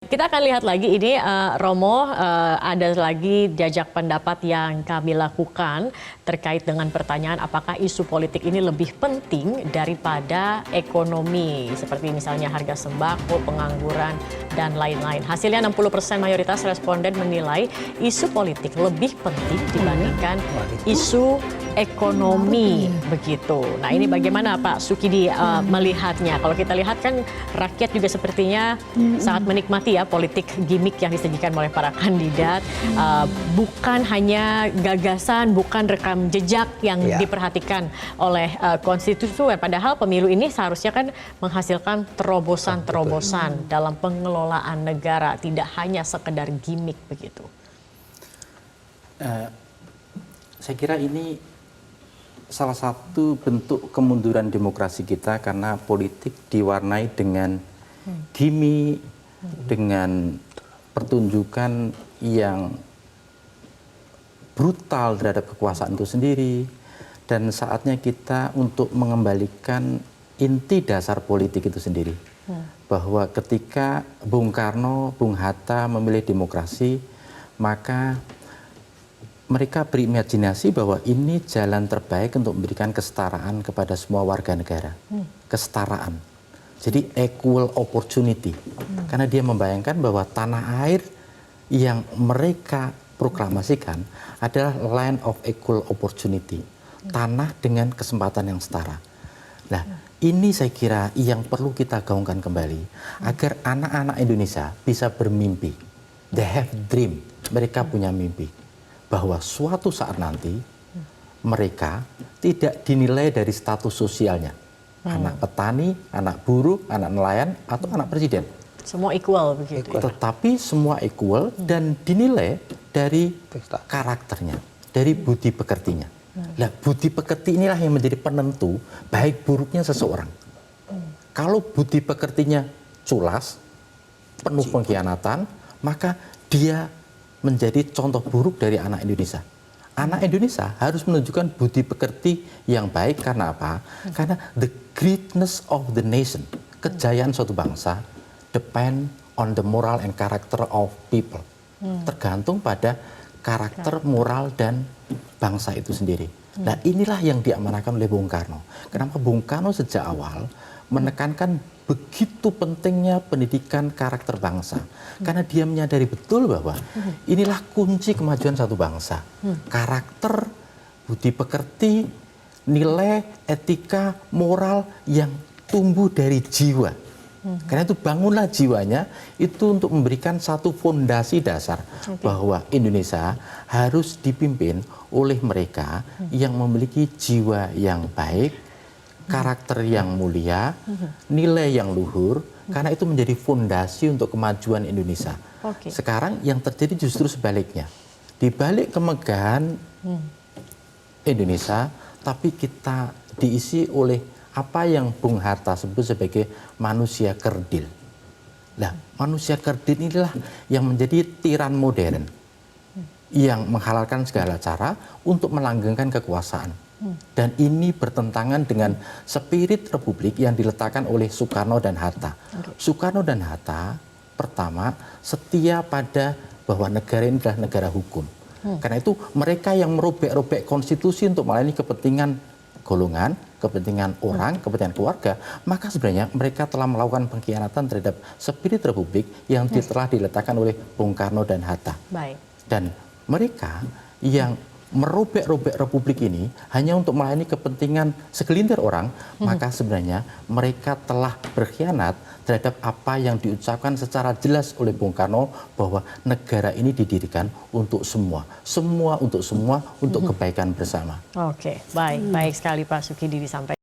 Kita akan lihat lagi ini Romo, ada lagi jajak pendapat yang kami lakukan terkait dengan pertanyaan apakah isu politik ini lebih penting daripada ekonomi seperti misalnya harga sembako, pengangguran dan lain-lain. Hasilnya 60% mayoritas responden menilai isu politik lebih penting dibandingkan isu ekonomi begitu. Nah, ini bagaimana Pak Sukidi melihatnya? Kalau kita lihat kan rakyat juga sepertinya sangat menikmati ya politik gimmick yang disajikan oleh para kandidat, bukan hanya gagasan, bukan rekam jejak yang diperhatikan oleh konstituen. Padahal pemilu ini seharusnya kan menghasilkan terobosan-terobosan dalam pengelolaan negara, tidak hanya sekedar gimmick begitu. Saya kira ini salah satu bentuk kemunduran demokrasi kita karena politik diwarnai dengan gimmick, dengan pertunjukan yang brutal terhadap kekuasaan itu sendiri, dan saatnya kita untuk mengembalikan inti dasar politik itu sendiri. Bahwa ketika Bung Karno, Bung Hatta memilih demokrasi, maka mereka berimajinasi bahwa ini jalan terbaik untuk memberikan kesetaraan kepada semua warga negara. Kesetaraan. Jadi equal opportunity. Karena dia membayangkan bahwa tanah air yang mereka proklamasikan adalah land of equal opportunity. Tanah dengan kesempatan yang setara. Nah, ini saya kira yang perlu kita gaungkan kembali agar anak-anak Indonesia bisa bermimpi. They have dream. Mereka punya mimpi bahwa suatu saat nanti mereka tidak dinilai dari status sosialnya. Anak petani, anak buruh, anak nelayan, atau anak presiden. Semua equal begitu. Tetapi semua equal dan dinilai dari karakternya, dari budi pekertinya. Nah, budi pekerti inilah yang menjadi penentu baik buruknya seseorang. Kalau budi pekertinya culas, penuh pengkhianatan, maka dia menjadi contoh buruk dari anak Indonesia. Anak Indonesia harus menunjukkan budi pekerti yang baik karena apa? Karena the greatness of the nation, kejayaan suatu bangsa, depend on the moral and character of people. Tergantung pada karakter, moral, dan bangsa itu sendiri. Nah, inilah yang diamanahkan oleh Bung Karno. Kenapa Bung Karno sejak awal menekankan begitu pentingnya pendidikan karakter bangsa, karena dia menyadari betul bahwa inilah kunci kemajuan satu bangsa. Karakter, budi pekerti, nilai, etika, moral yang tumbuh dari jiwa. Karena itu bangunlah jiwanya itu untuk memberikan satu fondasi dasar bahwa Indonesia harus dipimpin oleh mereka yang memiliki jiwa yang baik, karakter yang mulia, nilai yang luhur, karena itu menjadi fondasi untuk kemajuan Indonesia. Sekarang yang terjadi justru sebaliknya. Di balik kemegahan Indonesia, tapi kita diisi oleh apa yang Bung Hatta sebut sebagai manusia kerdil. Nah, manusia kerdil inilah yang menjadi tiran modern, yang menghalalkan segala cara untuk melanggengkan kekuasaan. Dan ini bertentangan dengan spirit republik yang diletakkan oleh Soekarno dan Hatta. Soekarno dan Hatta pertama setia pada bahwa negara ini adalah negara hukum. Karena itu mereka yang merobek-robek konstitusi untuk melayani kepentingan golongan, kepentingan orang, kepentingan keluarga, maka sebenarnya mereka telah melakukan pengkhianatan terhadap spirit republik yang telah diletakkan oleh Bung Karno dan Hatta. Dan mereka yang merobek-robek republik ini hanya untuk melayani kepentingan segelintir orang, maka sebenarnya mereka telah berkhianat terhadap apa yang diucapkan secara jelas oleh Bung Karno bahwa negara ini didirikan untuk semua untuk semua, untuk kebaikan bersama. Oke, baik sekali Pak Sukidi disampaikan.